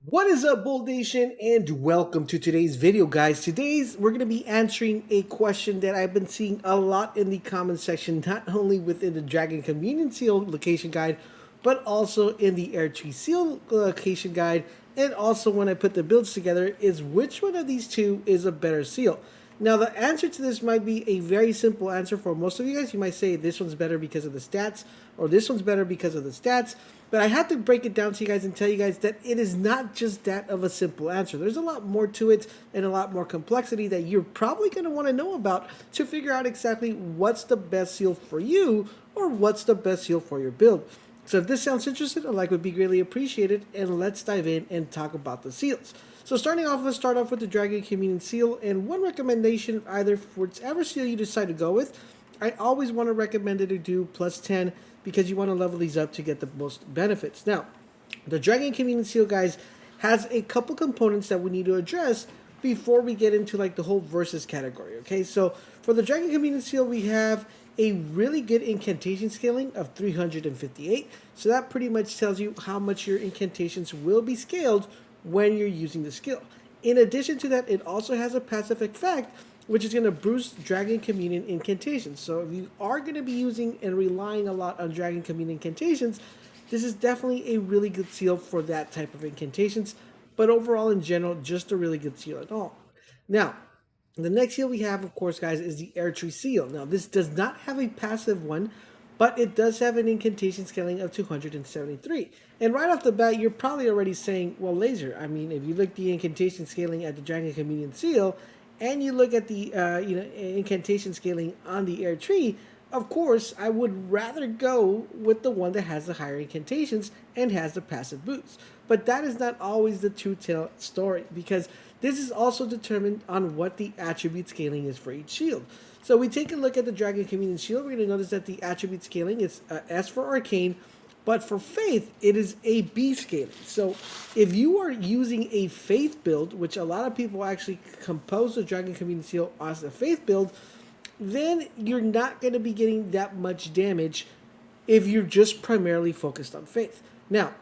What is up, Bold Nation, and welcome to today's video, guys. We're going to be answering a question that I've been seeing a lot in the comment section, not only within the Dragon Communion Seal location guide, but also in the ERDTREE Seal location guide, and also when I put the builds together, is which one of these two is a better seal? Now, the answer to this might be a very simple answer for most of you guys. You might say this one's better because of the stats, or this one's better because of the stats. But I have to break it down to you guys and tell you guys that it is not just that of a simple answer. There's a lot more to it and a lot more complexity that you're probably going to want to know about to figure out exactly what's the best seal for you or what's the best seal for your build. So if this sounds interesting, a like would be greatly appreciated, and let's dive in and talk about the seals. So starting off, let's start off with the Dragon Communion Seal, and one recommendation, either for whichever seal you decide to go with, I always want to recommend it to do plus 10 because you want to level these up to get the most benefits. Now, the Dragon Communion Seal, guys, has a couple components that we need to address before we get into like the whole versus category. Okay, so for the Dragon Communion Seal, we have a really good incantation scaling of 358. So that pretty much tells you how much your incantations will be scaled when you're using the skill. In addition to that, it also has a passive effect which is going to boost Dragon Communion incantations. So if you are going to be using and relying a lot on Dragon Communion incantations, this is definitely a really good seal for that type of incantations. But overall, in general, just a really good seal at all. Now, the next seal we have, of course, guys, is the ERDTREE seal. Now, this does not have a passive one, but it does have an incantation scaling of 273. And right off the bat, you're probably already saying, well, Laser, I mean, if you look at the incantation scaling at the Dragon Communion seal, and you look at the incantation scaling on the ERDTREE, of course, I would rather go with the one that has the higher incantations and has the passive boots. But that is not always the two-tailed story, because this is also determined on what the attribute scaling is for each shield. So we take a look at the Dragon Communion Shield, we're going to notice that the attribute scaling is S for Arcane, but for Faith, it is a B scaling. So if you are using a Faith build, which a lot of people actually compose the Dragon Communion Seal as a Faith build, then you're not going to be getting that much damage if you're just primarily focused on Faith. Now,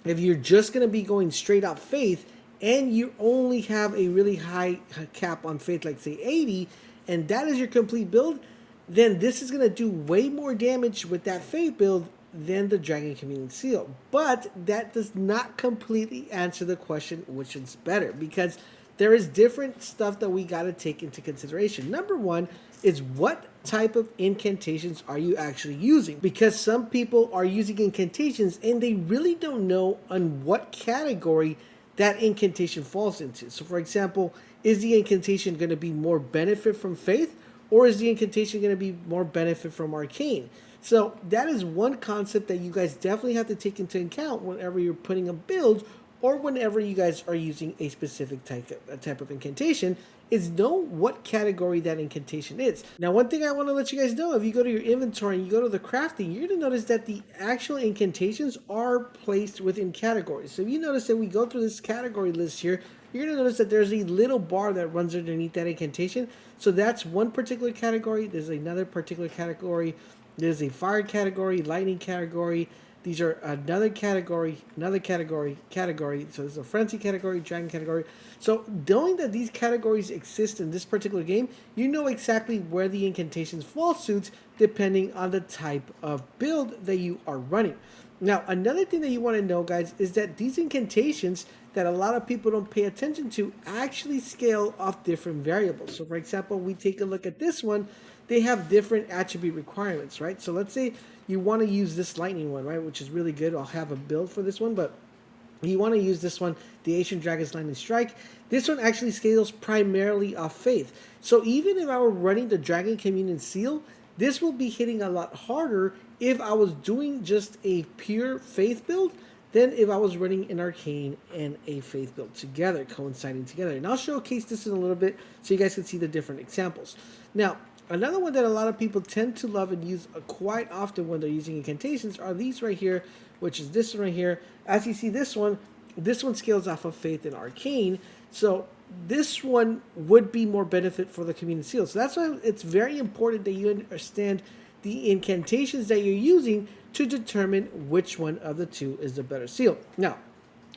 if you're just going to be going straight out Faith and you only have a really high cap on Faith, like say 80, and that is your complete build, then this is going to do way more damage with that Faith build than the Dragon Communion Seal. But that does not completely answer the question which is better, because there is different stuff that we got to take into consideration. Number one is, what type of incantations are you actually using? Because some people are using incantations and they really don't know on what category that incantation falls into. So for example, is the incantation going to be more benefit from Faith, or is the incantation going to be more benefit from Arcane? So that is one concept that you guys definitely have to take into account whenever you're putting a build, or whenever you guys are using a specific type of incantation, is know what category that incantation is. Now, one thing I want to let you guys know, if you go to your inventory and you go to the crafting, you're going to notice that the actual incantations are placed within categories. So if you notice that we go through this category list here, you're going to notice that there's a little bar that runs underneath that incantation. So that's one particular category. There's another particular category. There's a fire category, lightning category. These are another category. So there's a frenzy category, dragon category. So knowing that these categories exist in this particular game, you know exactly where the incantations fall suits depending on the type of build that you are running. Now, another thing that you want to know, guys, is that these incantations that a lot of people don't pay attention to actually scale off different variables. So for example, we take a look at this one. They have different attribute requirements, right? So let's say you want to use this lightning one, right, which is really good. I'll have a build for this one, but you want to use this one, the Ancient Dragon's Lightning Strike. This one actually scales primarily off Faith. So even if I were running the Dragon Communion Seal, this will be hitting a lot harder if I was doing just a pure Faith build than if I was running an Arcane and a Faith build together, coinciding together. And I'll showcase this in a little bit so you guys can see the different examples. Now, another one that a lot of people tend to love and use quite often when they're using incantations are these right here, which is this one right here. As you see, this one scales off of Faith and Arcane. So this one would be more benefit for the Communion Seal. So that's why it's very important that you understand the incantations that you're using to determine which one of the two is the better seal. Now,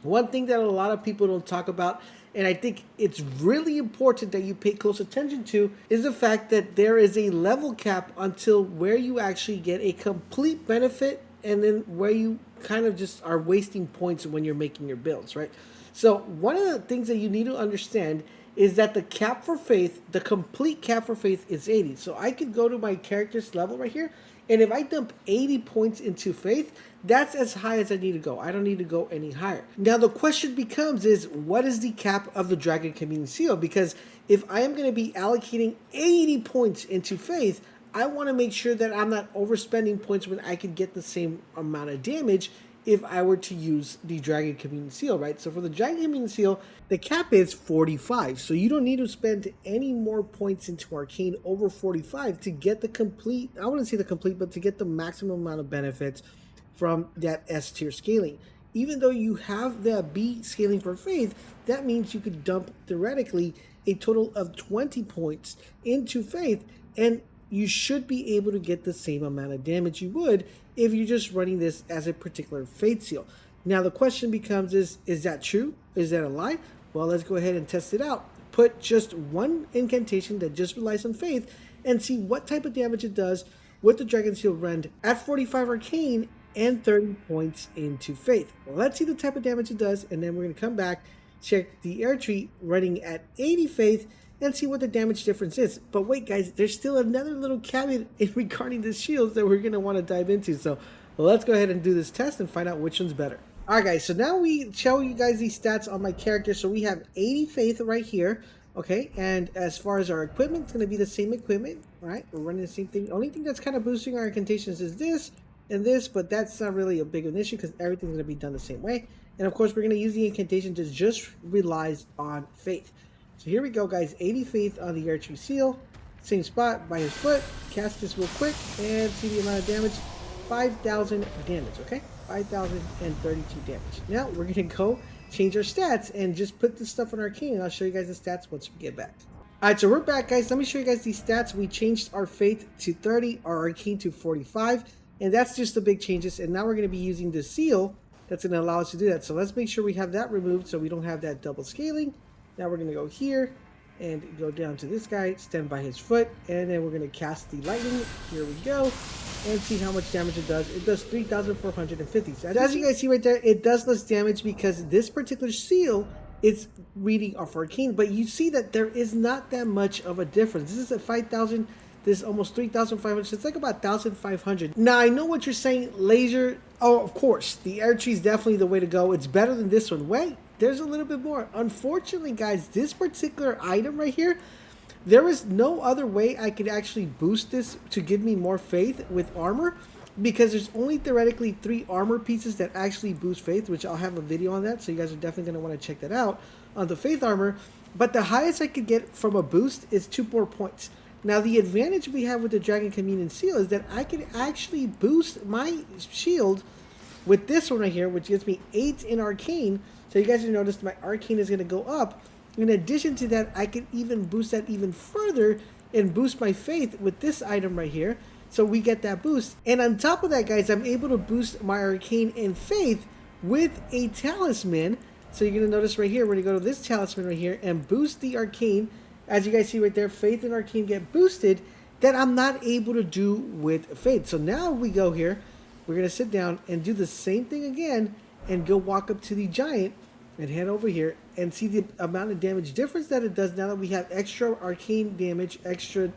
One thing that a lot of people don't talk about, and I think it's really important that you pay close attention to, is the fact that there is a level cap until where you actually get a complete benefit, and then where you kind of just are wasting points when you're making your builds, right? So one of the things that you need to understand is that the cap for faith, the complete cap for faith is 80. So I could go to my character's level right here, and if I dump 80 points into faith, that's as high as I need to go. I don't need to go any higher. Now the question becomes is, what is the cap of the Dragon Community Seal? Because if I am going to be allocating 80 points into faith, I want to make sure that I'm not overspending points when I could get the same amount of damage if I were to use the Dragon Community Seal, right? So for the Dragon Community Seal, the cap is 45. So you don't need to spend any more points into Arcane over 45 to get the complete, I wouldn't say the complete, but to get the maximum amount of benefits from that S tier scaling. Even though you have the B scaling for faith, that means you could dump theoretically a total of 20 points into faith, and you should be able to get the same amount of damage you would if you're just running this as a particular faith seal. Now the question becomes is that true? Is that a lie? Well, let's go ahead and test it out. Put just one incantation that just relies on faith and see what type of damage it does with the Dragon Seal Rend at 45 Arcane and 30 points into faith. Well, let's see the type of damage it does, and then we're going to come back, check the ERDTREE running at 80 faith, and see what the damage difference is. But wait, guys, there's still another little caveat in regarding the shields that we're going to want to dive into. So let's go ahead and do this test and find out which one's better. All right, guys, so now we show you guys these stats on my character. So we have 80 faith right here. Okay, and as far as our equipment, it's going to be the same equipment, right? We're running the same thing. The only thing that's kind of boosting our incantations is this and this, but that's not really a big of an issue because everything's going to be done the same way. And of course, we're going to use the incantation that just relies on faith. So here we go, guys. 80 faith on the ERDTREE seal. Same spot by his foot. Cast this real quick and see the amount of damage. 5,000 damage, okay? 5,032 damage. Now we're going to go change our stats and just put this stuff on Arcane, and I'll show you guys the stats once we get back. Alright, so we're back, guys. Let me show you guys these stats. We changed our faith to 30, our Arcane to 45, and that's just the big changes. And now we're going to be using the seal that's going to allow us to do that. So let's make sure we have that removed so we don't have that double scaling. Now we're going to go here and go down to this guy, stand by his foot, and then we're going to cast the lightning. Here we go, and see how much damage it does. It does 3,450. So as you guys see right there, it does less damage because this particular seal is reading off Arcane, but you see that there is not that much of a difference. This is at 5,000. This is almost 3,500. So it's like about 1,500. Now I know what you're saying, laser. Oh, of course, the ERDTREE is definitely the way to go. It's better than this one. Wait, there's a little bit more. Unfortunately, guys, this particular item right here, there is no other way I could actually boost this to give me more faith with armor, because there's only theoretically 3 armor pieces that actually boost faith, which I'll have a video on that, so you guys are definitely going to want to check that out on the faith armor. But the highest I could get from a boost is 2 more points. Now the advantage we have with the Dragon Communion Seal is that I can actually boost my shield with this one right here, which gives me 8 in Arcane. So you guys will notice my Arcane is going to go up. In addition to that, I can even boost that even further and boost my faith with this item right here. So we get that boost. And on top of that, guys, I'm able to boost my Arcane and faith with a talisman. So you're going to notice right here, we're going to go to this talisman right here and boost the Arcane. As you guys see right there, faith and Arcane get boosted that I'm not able to do with faith. So now we go here, we're going to sit down and do the same thing again and go walk up to the giant and head over here and see the amount of damage difference that it does now that we have extra Arcane damage, extra,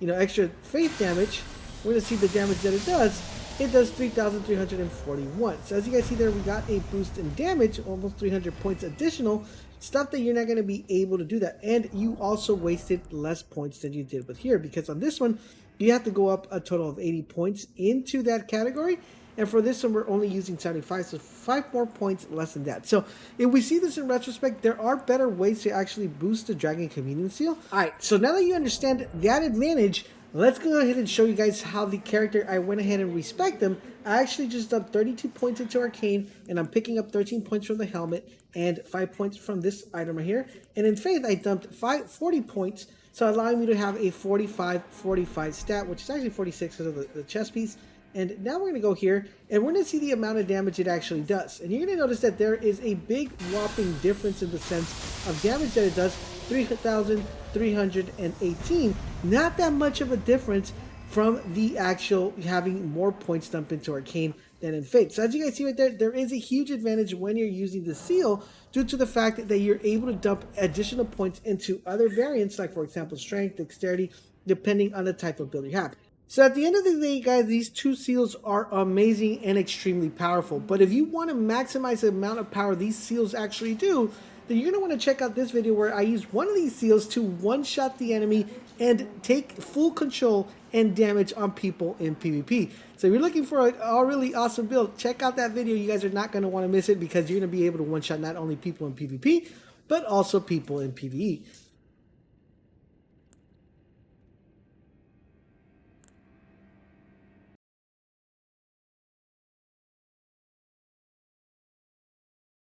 extra faith damage. We're going to see the damage that it does. It does 3,341. So as you guys see there, we got a boost in damage, almost 300 points additional. Stuff that you're not going to be able to do that. And you also wasted less points than you did with here, because on this one, you have to go up a total of 80 points into that category. And for this one, we're only using 75, so 5 more points less than that. So if we see this in retrospect, there are better ways to actually boost the Dragon Communion Seal. All right, so now that you understand that advantage, let's go ahead and show you guys how the character, I went ahead and respect them. I actually just dumped 32 points into Arcane, and I'm picking up 13 points from the helmet and 5 points from this item right here. And in Faith, I dumped 40 points, so allowing me to have a 45-45 stat, which is actually 46 because of the chest piece. And now we're going to go here and we're going to see the amount of damage it actually does. And you're going to notice that there is a big whopping difference in the sense of damage that it does, 3,318. Not that much of a difference from the actual having more points dumped into Arcane than in Fate. So as you guys see right there, there is a huge advantage when you're using the seal due to the fact that you're able to dump additional points into other variants, like for example, Strength, Dexterity, depending on the type of build you have. So at the end of the day, guys, these two seals are amazing and extremely powerful. But if you want to maximize the amount of power these seals actually do, then you're going to want to check out this video where I use one of these seals to one-shot the enemy and take full control and damage on people in PvP. So if you're looking for a really awesome build, check out that video. You guys are not going to want to miss it because you're going to be able to one-shot not only people in PvP, but also people in PvE.